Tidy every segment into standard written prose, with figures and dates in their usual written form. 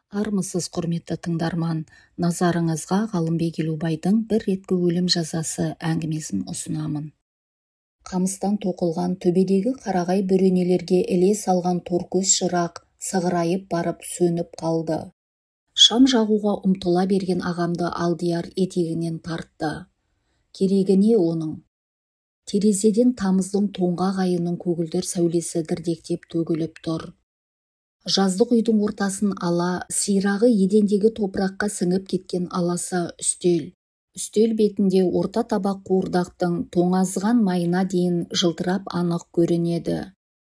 Армысыз, құрметті тыңдарман, назарыңызға Ғалымбек Елубайдың «Бір реткі өлім жазасы» әңгімесін ұсынамын. Қамыстан тоқылған төбедегі қарағай бөренелерге іле салған торкөз шырақ сығырайып барып сөніп қалды. Шам жағуға ұмтыла берген ағамды Алдияр етегінен тартты. Керегі не оның? Терезеден тамыздың тоңғақ айының көгілдір сәулесі дірдектеп төгіліп тұр. Жаздық үйдің ортасын ала, сирағы едендегі топыраққа сіңіп кеткен аласа үстел. Үстел бетінде орта табақ қуырдақтың тоңазыған майына дейін жылтырап анық көрінеді.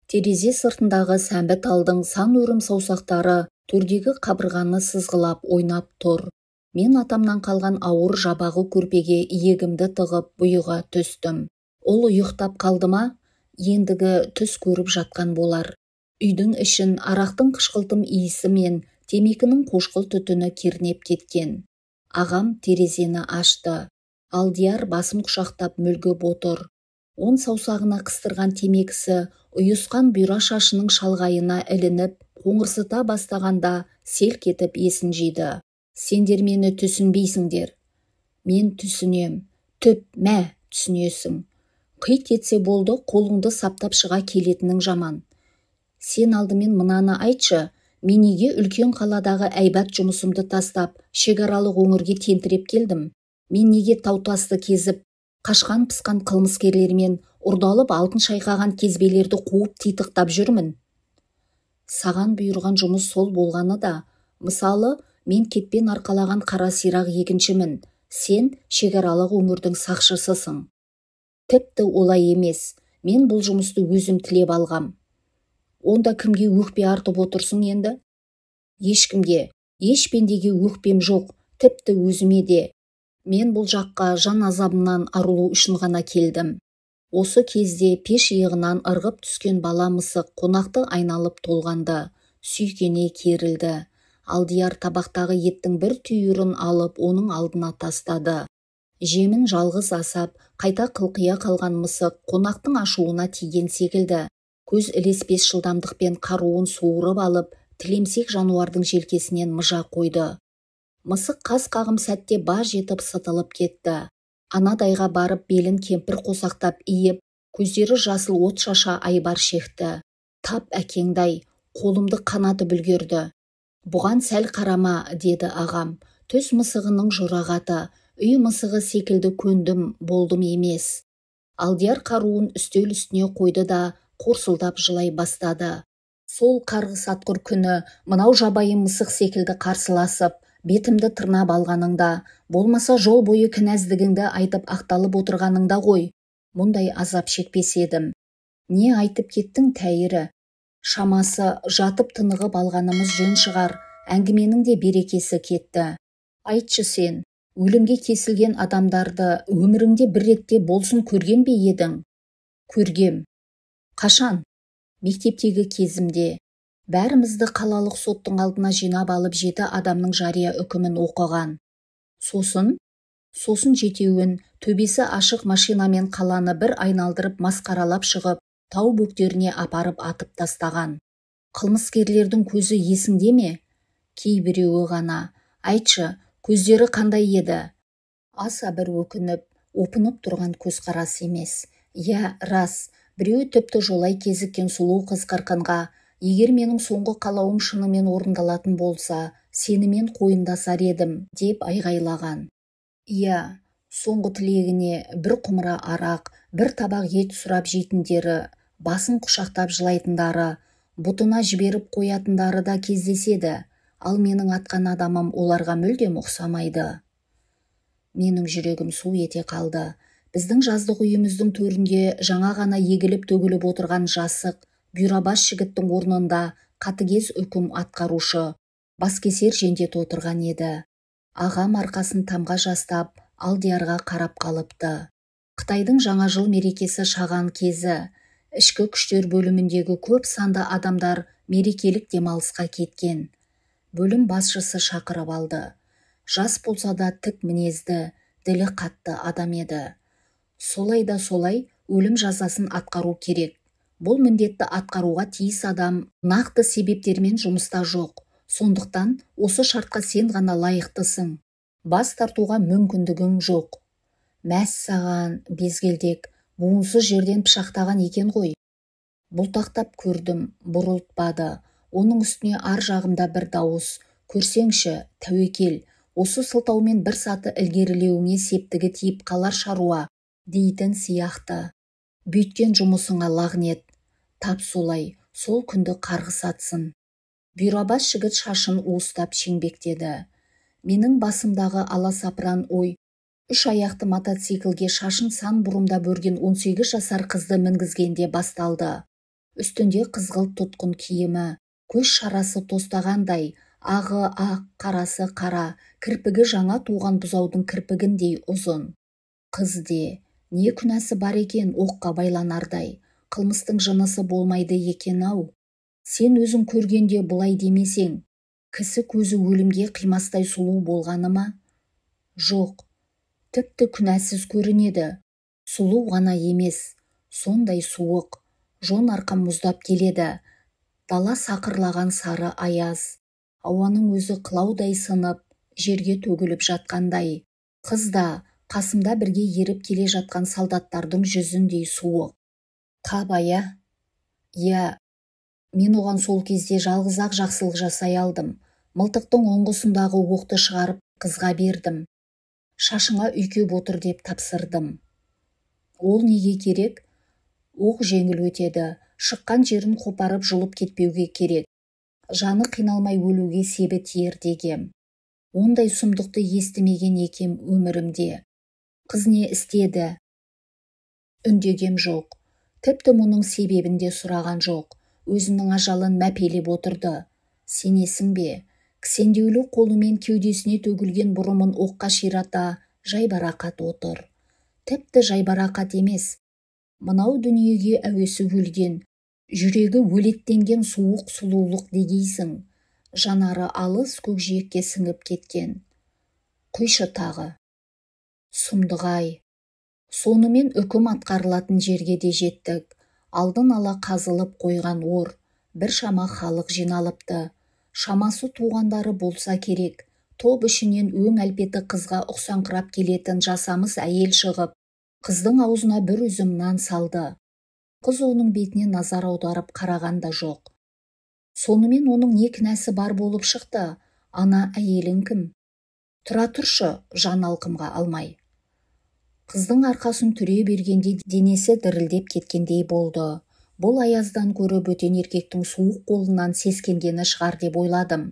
Терезе сыртындағы сәмбі талдың сан өрім саусақтары төрдегі қабырғаны сызғылап ойнап тұр. Мен атамнан қалған ауыр жабағы көрпеге иегімді тығып бұйыға түстім. Ол ұйықтап қалды ма? Ендігі түс көріп жатқан болар. Үйдің ішін арақтың қышқылтым иісі мен темекінің қошқыл түтіні кернеп кеткен. Ағам терезені ашты. Алдияр басын құшақтап мүлгіп отыр. Он саусағына қыстырған темекісі ұйысқан бұйра шашының шалғайына ілініп, қоңырсыта бастағанда селк етіп есін жиды. Сендер мені түсінбейсіңдер. Мен түсінем. Түп, мә, түсінесің. Қит етсе болды, қолыңды саптап шыға келетінің жаман. Сен алдымен мынаны айтшы, мен неге үлкен қаладағы әйбат жұмысымды тастап, шекаралық өңірге тентіреп келдім? Мен неге тау-тасты кезіп, қашқан-пысқан қылмыскерлермен ұрдалып алтын шайқаған кезбелерді қуып титықтап жүрмін? Саған бұйырған жұмыс сол болғаны да, мысалы, мен кетпен арқалаған қара сирақ екіншімін, сен шекаралық өңірдің сақшысысың. Тіпті олай емес, мен бұл жұмысты өзім тілеп алғам. Онда кімге өкпе артып отырсың енді? Ешкімге, еш пендеге өкпем жоқ, тіпті өзіме де. Мен бұл жаққа жан азабымнан арылу үшін ғана келдім. Осы кезде пеш иығынан ырғып түскен бала мысық қонақты айналып толғанды, сүйкене керілді. Алдияр табақтағы еттің бір түйірін алып оның алдына тастады. Жемін жалғыз асап, қайта қылқия қалған мысық қонақтың ашуына тиген секілді. Көз ілеспес жылдамдықпен қаруын суырып алып, тілемсек жануардың желкесінен мыжа қойды. Мысық қас қағым сәтте баж етіп сытылып кетті. Анадайға барып белін кемпір қосақтап иіп, көздері жасыл от шаша айбар шекті. Тап әкеңдай, қолымды қанаты бүлгерді. Бұған сәл қарама, деді ағам. Түс мысығының жұрағаты, үй мысығы секілді көндім, болдым емес. Алдияр қаруын үстел үстіне қойды да, қорсылдап жылай бастады. Сол қарғыс атқыр күні мынау жабайы мысық секілді қарсыласып, бетімді тырнап алғаныңда, болмаса жол бойы кінәздігіңді айтып ақталып отырғаныңда ғой, мұндай азап шекпес едім. Не айтып кеттің тәйірі? Шамасы жатып тынығып алғанымыз жөн шығар, әңгіменің де берекесі кетті. Айтшы сен, өлімге кесілген адамдарды өміріңде бір ретте болсын көрген бе едің? Көргем. Қашан? Мектептегі кезімде. Бәрімізді қалалық соттың алдына жинап алып 7 адамның жария үкімін оқыған. Сосын жетеуін төбесі ашық машинамен қаланы бір айналдырып масқаралап шығып, тау бөктеріне апарып атып тастаған. Қылмыскерлердің көзі есіңде ме? Кейбіреуі ғана. Айтшы, көздері қандай еді? Аса бір өкініп, опынып тұрған көзқарас емес. Я, рас. Біреуі тіпті жолай кезіккен сұлу қыз қырқынға, егер менің соңғы қалауым шынымен орындалатын болса, сенімен қойындасар едім, деп айғайлаған. Иә, соңғы тілегіне бір құмыра арақ, бір табақ ет сұрап жейтіндері, басын құшақтап жылайтындары, бұтына жіберіп қоятындары да кездеседі, ал менің атқан адамым оларға мүлдем ұқсамайды. Менің жүрегім су ете қалды. Біздің жаздық үйіміздің төрінде жаңа ғана егіліп төгіліп отырған жасық, бұйрабас жігіттің орнында қатыгез үкім атқарушы, баскесер жендет отырған еді. Ағам арқасын тамға жастап, Алдиярға қарап қалыпты. Қытайдың жаңа жыл мерекесі шаған кезі. Ішкі күштер бөліміндегі көп санды адамдар мерекелік демалысқа кеткен. Бөлім басшысы шақырып алды. Жас болса да тік мінезді, ділі қатты адам еді. Солай да солай өлім жазасын атқару керек. Бұл міндетті атқаруға тиіс адам нақты себептермен жұмыста жоқ. Сондықтан осы шартқа сен ғана лайықтысың. Бас тартуға мүмкіндігің жоқ. Мәссаған, безгелдек, буынсыз жерден пышақтаған екен ғой. Бұлтақтап көрдім, бұрылтпады. Оның үстіне ар жағымда бір дауыс. Көрсеңші, тәуекел, осы сылтаумен бір саты ілгерілеуіңе септігі тиіп қалар шаруа, дейтін сияқты. Бүйткен жұмысыңа лағнет. Тап солай, сол күнді қарғыс атсын. Бұйрабас жігіт шашын уыстап шеңбектеді. Менің басымдағы аласапыран ой, 3 аяқты мотоциклге шашын сан бұрымда өрген 18 жасар қызды мінгізгенде басталды. Үстінде қызғылт тұтқын киімі, көз шарасы тостағандай, ағы ақ, қарасы қара, кірпігі жаңа туған бұзаудың кірпігіндей ұзын. Қыз де, не күнәсі бар екен оққа байланардай, қылмыстың жынысы болмайды екен-ау. Сен өзің көргенде бұлай демесең, кісі көзі өлімге қимастай сұлу болғаны ма? Жоқ, тіпті күнәсіз көрінеді. Сұлу ғана емес, сондай суық, жон арқам мұздап келеді. Дала сақырлаған сары аяз, ауаның өзі қылаудай сынып, жерге төгіліп жатқандай. Қыз да қасымда бірге еріп келе жатқан солдаттардың жүзіндей суық. Қабая? Я, мен оған сол кезде жалғыз-ақ жақсылық жасай алдым. Мылтықтың оңғысындағы оқты шығарып қызға бердім. Шашыңа үйкеп отыр деп тапсырдым. Ол неге керек? Оқ жеңіл өтеді, шыққан жерін қопарып жұлып кетпеуге керек. Жаны қиналмай өлуге себі тиер дегем. Ондай сұмдықты естімеген екем өмірімде. Қыз не істеді? Үндегем жоқ. Тіпті мұның себебін де сұраған жоқ. Өзінің ажалын мәпелеп отырды. Сенесің бе? Кісендеулі қолымен кеудесіне төгілген бұрымын оққа ширата жайбарақат отыр. Тіпті жайбарақат емес. Мынау дүниеге әуесі өлген, жүрегі өлеттенген суық сұлулық дегейсің. Жанары алыс көкжиекке сіңіп кеткен. Құйшы тағы. Сұмдық-ай. Сонымен үкім атқарылатын жерге де жеттік. Алдын ала қазылып қойған ор, бір шама халық жиналыпты. Шамасы туғандары болса керек. Топ ішінен өң әлпеті қызға ұқсаңқырап келетін жасамыс әйел шығып, қыздың аузына бір үзім нан салды. Қыз оның бетіне назар аударып қараған да жоқ. Сонымен оның не кінәсі бар болып шықты? Ана әйелің кім? Тұра тұршы, жан алқымға алмай. Қыздың арқасын түре бергенде денесі дірілдеп кеткендей болды. Бұл аяздан көрі бөтен еркектің суық қолынан сескенгені шығар деп ойладым.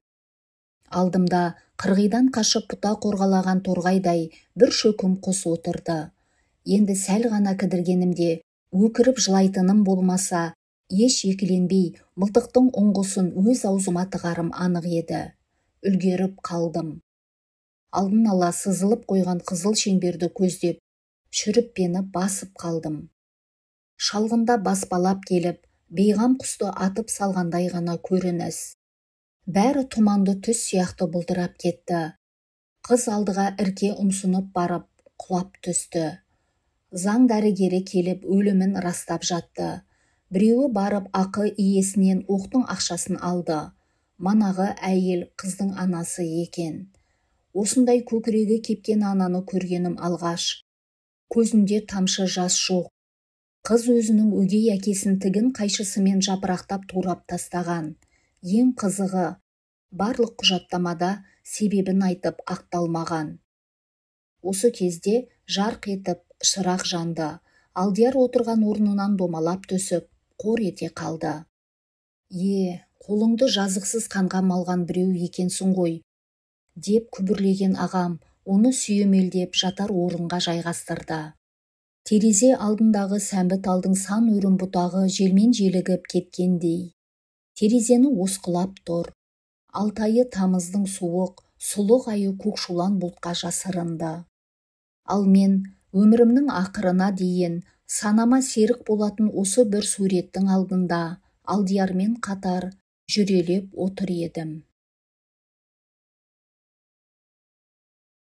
Алдымда қырғидан қашып бұта қорғалаған торғайдай бір шөкім құс отырды. Енді сәл ғана кідіргенімде өкіріп жылайтыным болмаса, еш екіленбей мылтықтың ұңғысын өз аузыма тығарым анық еді. Үлгеріп қалдым. Алдын ала сызылып қойған қызыл шеңберді көздеп, шүріппені басып қалдым. Шалғында баспалап келіп, бейғам құсты атып салғандай ғана көрініс. Бәрі тұманды түс сияқты бұлдырап кетті. Қыз алдыға ірке ұмсынып барып, құлап түсті. Заң дәрігері келіп өлімін растап жатты. Біреуі барып ақы иесінен оқтың ақшасын алды. Манағы әйел қыздың анасы екен. Осындай көкірегі кепкен ананы көргенім алғаш. Көзінде тамшы жас жоқ. Қыз өзінің өгей әкесін тігін қайшысымен жапырақтап турап тастаған. Ең қызығы, барлық құжаттамада себебін айтып ақталмаған. Осы кезде жарқ етіп шырақ жанды. Алдияр отырған орнынан домалап түсіп, қор ете қалды. Қолыңды жазықсыз қанға малған біреу екенсің ғой, деп күбірлеген ағам оны сүйемелдеп жатар орынға жайғастырды. Терезе алдындағы сәмбі талдың сан өрім бұтағы желмен желігіп кеткендей. Терезені осқылап тұр. Алтайы тамыздың суық, сұлық айы көкшулан бұлтқа жасырынды. Ал мен өмірімнің ақырына дейін санама серік болатын осы бір суреттің алдында Алдиярмен қатар жүрелеп отыр едім.